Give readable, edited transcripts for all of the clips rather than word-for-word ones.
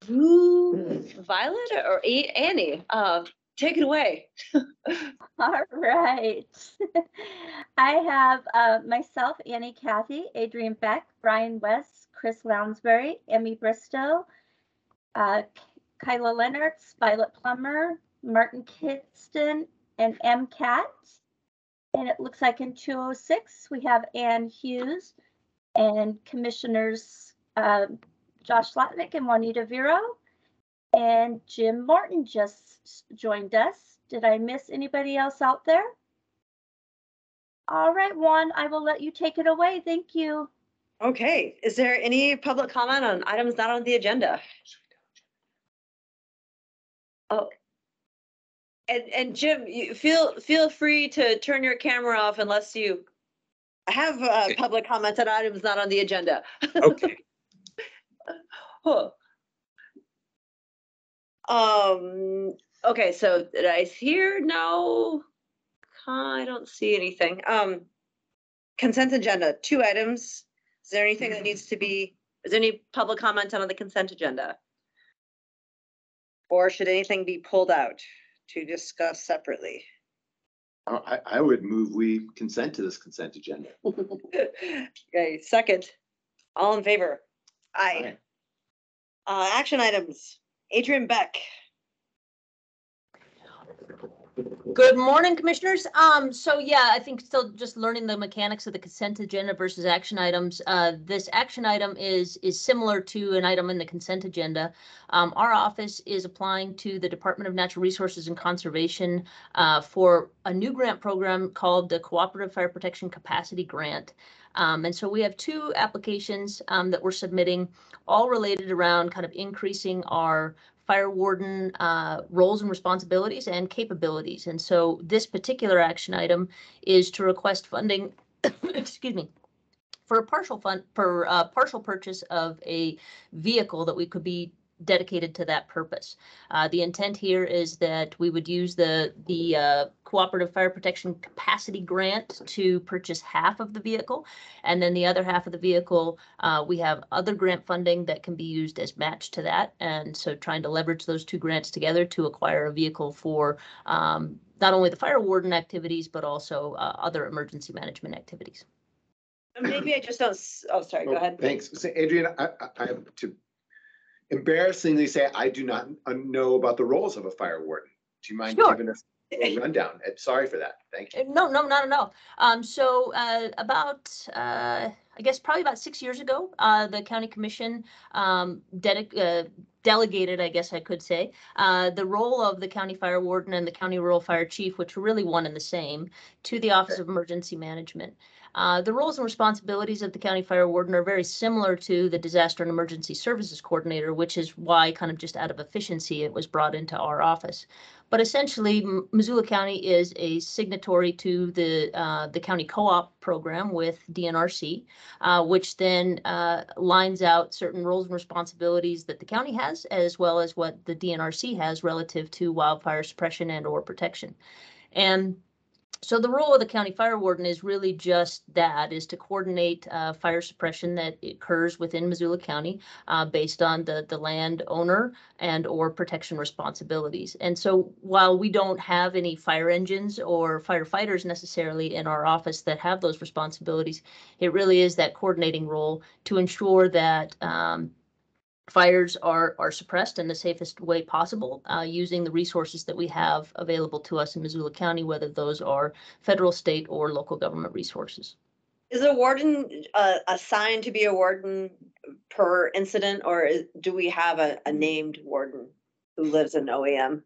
Ooh, Violet or Annie, take it away. All right. I have myself, Annie Cathy, Adrian Beck, Brian West, Chris Lounsbury, Emmy Bristow, Kyla Leonards, Violet Plummer, Martin Kidston, and M. Cat. And it looks like in 206 we have Ann Hughes and Commissioners Josh Latnick and Juanita Vero. And Jim Morton just joined us. Did I miss anybody else out there? All right, Juan, I will let you take it away. Thank you. Okay, is there any public comment on items not on the agenda? Oh, and Jim, you feel free to turn your camera off unless you have public comments on items not on the agenda. Okay. Oh. Okay, so did I hear? No, I don't see anything. Consent agenda, 2 items. Is there anything that needs to be, is there any public comment on the consent agenda? Or should anything be pulled out to discuss separately? I would move we consent to this consent agenda. Okay, second. All in favor? Aye. Action items. Adrian Beck. Good morning, commissioners. So yeah, I think still just learning the mechanics of the consent agenda versus action items. This action item is similar to an item in the consent agenda. Our office is applying to the Department of Natural Resources and Conservation for a new grant program called the Cooperative Fire Protection Capacity Grant. And so we have 2 applications that we're submitting, all related around kind of increasing our fire warden roles and responsibilities and capabilities. And so this particular action item is to request funding, excuse me, for a partial purchase of a vehicle that we could be dedicated to that purpose. The intent here is that we would use the Cooperative Fire Protection Capacity Grant to purchase half of the vehicle, and then the other half of the vehicle, we have other grant funding that can be used as match to that, and so trying to leverage those 2 grants together to acquire a vehicle for not only the fire warden activities, but also other emergency management activities. Maybe I just don't, oh, sorry, go ahead. Thanks. So Adrian, I have to embarrassingly say I do not know about the roles of a fire warden. Do you mind giving us a rundown? Sorry for that. Thank you. No, not at all. So about, I guess probably about 6 years ago, the county commission delegated, I guess I could say, the role of the county fire warden and the county rural fire chief, which are really one and the same, to the Office of Emergency Management. The roles and responsibilities of the county fire warden are very similar to the disaster and emergency services coordinator, which is why kind of just out of efficiency it was brought into our office. But essentially, Missoula County is a signatory to the county co-op program with DNRC, which then lines out certain roles and responsibilities that the county has, as well as what the DNRC has relative to wildfire suppression and or protection. And so the role of the county fire warden is really just that, is to coordinate fire suppression that occurs within Missoula County based on the landowner and or protection responsibilities. And so while we don't have any fire engines or firefighters necessarily in our office that have those responsibilities, it really is that coordinating role to ensure that fires are suppressed in the safest way possible using the resources that we have available to us in Missoula County, whether those are federal, state, or local government resources. Is a warden assigned to be a warden per incident, or do we have a named warden who lives in OEM?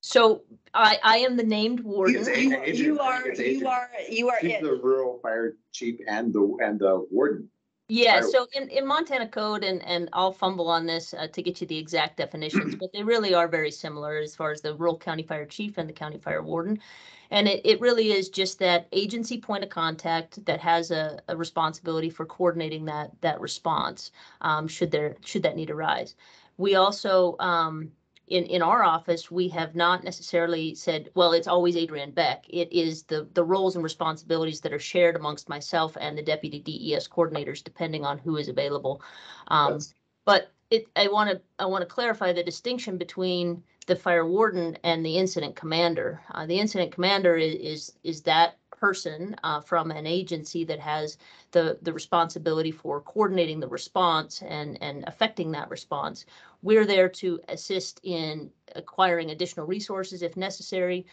So I am the named warden. You are She's it. the rural fire chief and the warden. Yeah, so in Montana code, and I'll fumble on this to get you the exact definitions, but they really are very similar as far as the rural county fire chief and the county fire warden. And it really is just that agency point of contact that has a responsibility for coordinating that response should that need arise. We also in our office, we have not necessarily said, well, it's always Adrian Beck. It is the roles and responsibilities that are shared amongst myself and the deputy DES coordinators, depending on who is available. But I want to clarify the distinction between the fire warden and the incident commander. The incident commander is that person from an agency that has the responsibility for coordinating the response and affecting that response. We're there to assist in acquiring additional resources if necessary,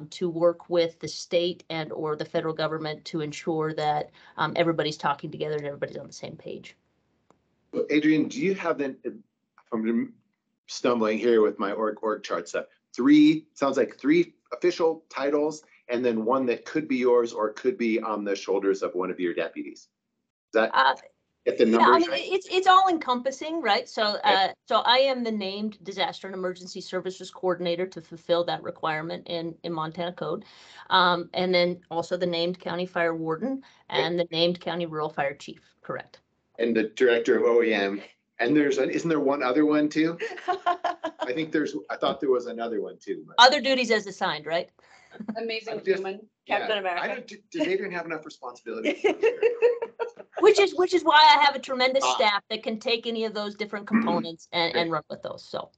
to work with the state and or the federal government to ensure that everybody's talking together and everybody's on the same page. Adrian, do you have then, I'm stumbling here with my org chart stuff, sounds like 3 official titles and then one that could be yours or could be on the shoulders of one of your deputies? Is that if the numbers? Yeah, I mean, it's all encompassing, right? So, so I am the named Disaster and Emergency Services Coordinator to fulfill that requirement in Montana Code, and then also the named County Fire Warden and the named County Rural Fire Chief. Correct. And the Director of OEM. And isn't there one other one too? I thought there was another one too. But. Other duties as assigned, right? Amazing human, Captain America. Does Adrian have enough responsibility? Which is why I have a tremendous staff that can take any of those different components and run with those. So.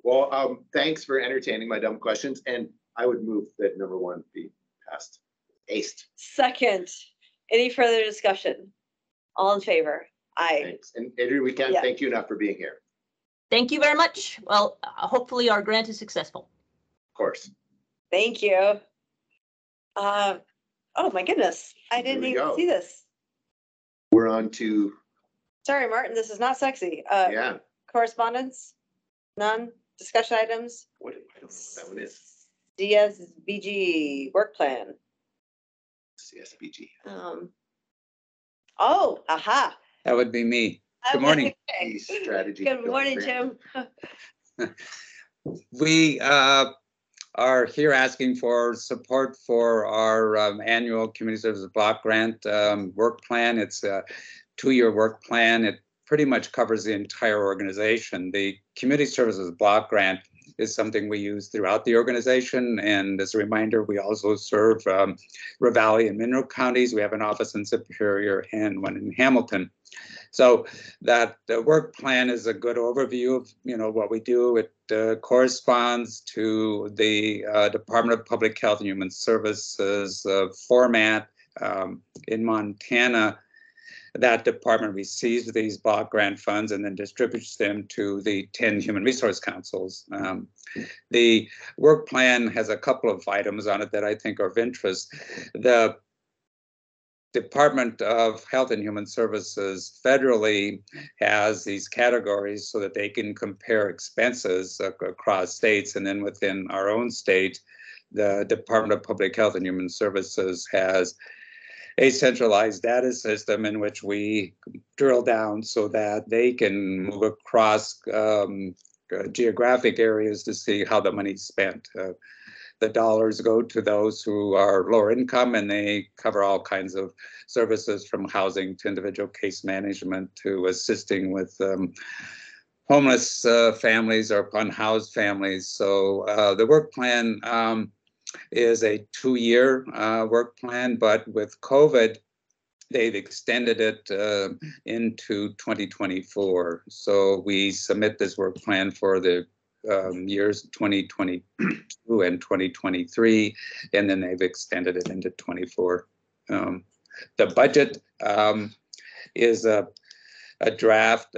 Well, thanks for entertaining my dumb questions, and I would move that number 1 be passed. Aced. Second. Any further discussion? All in favor? Aye. Thanks. And Adrian, we can't thank you enough for being here. Thank you very much. Well, hopefully our grant is successful. Of course. Thank you. Oh my goodness. I didn't even see this. We're on to. Sorry, Martin, this is not sexy. Yeah. Correspondence? None? Discussion items? I don't know what that one is. DSBG work plan. CSBG. Oh, aha. That would be me. Good morning. Okay. Strategy. Good morning, Jim. We are here asking for support for our annual Community Services Block Grant work plan. It's a 2-year work plan. It pretty much covers the entire organization. The Community Services Block Grant is something we use throughout the organization. And as a reminder, we also serve Ravalli and Mineral counties. We have an office in Superior and one in Hamilton. So that work plan is a good overview of what we do. It corresponds to the Department of Public Health and Human Services format in Montana. That department receives these block grant funds and then distributes them to the 10 human resource councils. The work plan has a couple of items on it that I think are of interest. The Department of Health and Human Services federally has these categories so that they can compare expenses across states, and then within our own state, the Department of Public Health and Human Services has a centralized data system in which we drill down so that they can move across geographic areas to see how the money's spent. The dollars go to those who are lower income, and they cover all kinds of services from housing to individual case management to assisting with homeless families or unhoused families. So the work plan is a 2-year work plan, but with COVID, they've extended it into 2024. So we submit this work plan for the years 2022 and 2023, and then they've extended it into 24. The budget is a draft.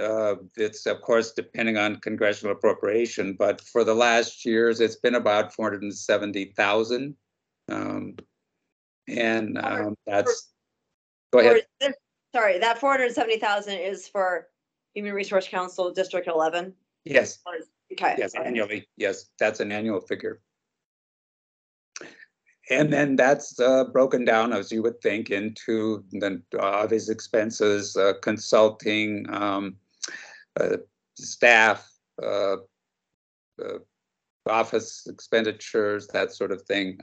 It's of course depending on congressional appropriation, but for the last years it's been about 470,000, and that's. Go ahead. Sorry, that 470,000 is for Human Resource Council District 11. Yes. Okay. Yes, annually. Yes, that's an annual figure. And then that's broken down, as you would think, into the obvious expenses, consulting, staff, office expenditures, that sort of thing.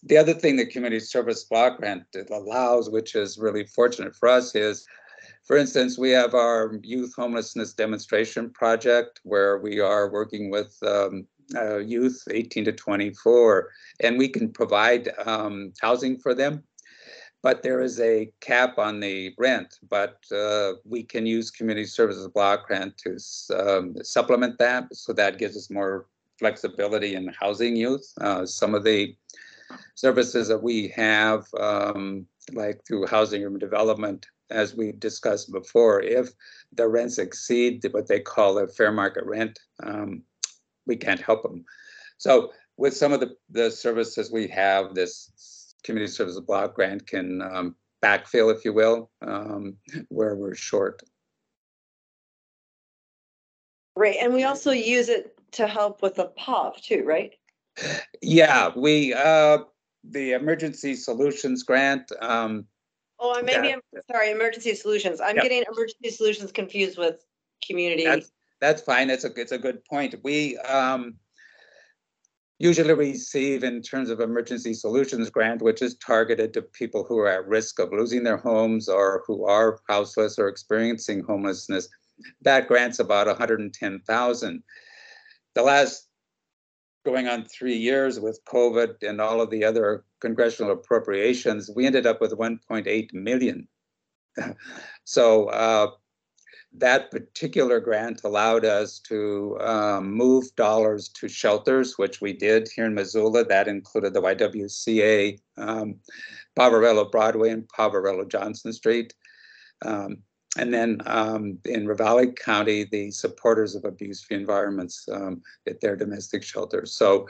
The other thing the Community Service Block Grant allows, which is really fortunate for us, is, for instance, we have our youth homelessness demonstration project where we are working with youth 18 to 24, and we can provide housing for them. but there is a cap on the rent, but we can use community services block grant to supplement that. So that gives us more flexibility in housing youth. Some of the services that we have, like through housing urban development, as we discussed before, if the rents exceed what they call a fair market rent, we can't help them. So with some of the services we have, this community services block grant can backfill, if you will, where we're short. Right, and we also use it to help with the POV too, right? Yeah, we the emergency solutions grant. Oh, maybe I'm sorry, emergency solutions. I'm getting emergency solutions confused with community. That's fine. It's a good point. We usually receive, in terms of emergency solutions grant, which is targeted to people who are at risk of losing their homes or who are houseless or experiencing homelessness. That grant's about $110,000. The last going on 3 years with COVID and all of the other congressional appropriations, we ended up with 1.8 million. So that particular grant allowed us to move dollars to shelters, which we did here in Missoula. That included the YWCA, Poverello Broadway and Poverello Johnson Street. And then in Ravalli County, the supporters of abuse-free environments at their domestic shelters. So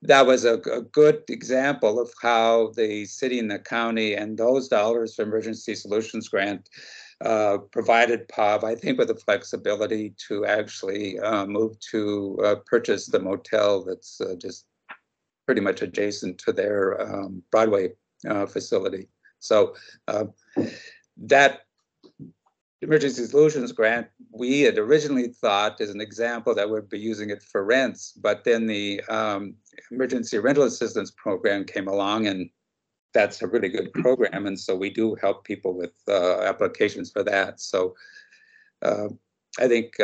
that was a good example of how the city and the county and those dollars for emergency solutions grant provided POV, I think, with the flexibility to actually move to purchase the motel that's just pretty much adjacent to their Broadway facility. So that emergency solutions grant, we had originally thought as an example that we'd be using it for rents, but then the emergency rental assistance program came along, and that's a really good program. And so we do help people with applications for that. So I think,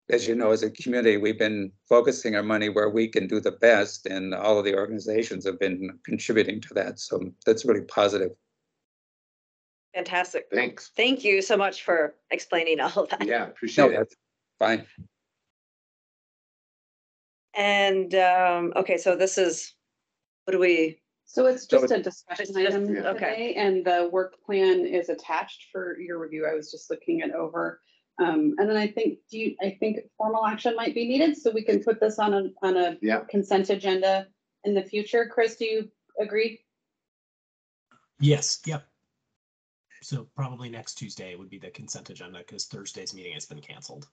as you know, as a community, we've been focusing our money where we can do the best, and all of the organizations have been contributing to that. So that's really positive. Fantastic. Thanks. Thank you so much for explaining all of that. Yeah, appreciate it. That's fine. And okay, so this is, what do we? So it's just So a discussion it's just- item okay. today, and the work plan is attached for your review. I was just looking it over. And then I think, I think formal action might be needed, so we can put this on a Yeah. consent agenda in the future. Chris, do you agree? Yes, yep. So probably next Tuesday would be the consent agenda, because Thursday's meeting has been canceled.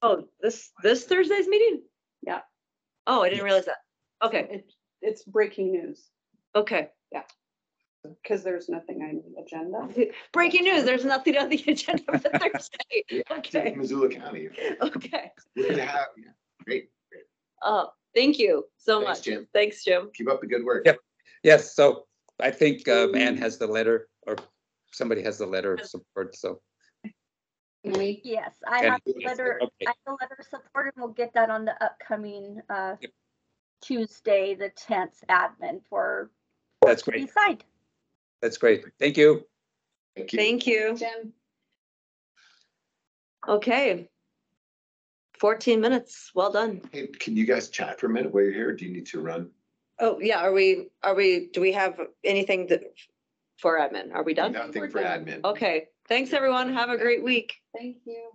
Oh, this Thursday's meeting? Yeah. Oh, I didn't realize that. Okay, It's breaking news, okay. because there's nothing on the agenda. Breaking news, there's nothing on the agenda for Thursday. Okay, Missoula County. okay. Good to have you. Great. Oh, thank you so Thanks, much. Jim. Thanks, Jim. Keep up the good work. Yep. Yes, so I think Ann has the letter, or somebody has the letter of support, so. Can we? Yes, I And- have the letter, Okay. I have the letter of support, and we'll get that on the upcoming Yep. Tuesday, the 10th admin for That's to be great. signed. That's great. Thank you. Thank you. Thank you. Jim? Okay. 14 minutes, well done. Hey, can you guys chat for a minute while you're here? Do you need to run? Oh, yeah, do we have anything for admin? Are we done? Nothing for admin. Okay, thanks everyone. Have a great week. Thank you.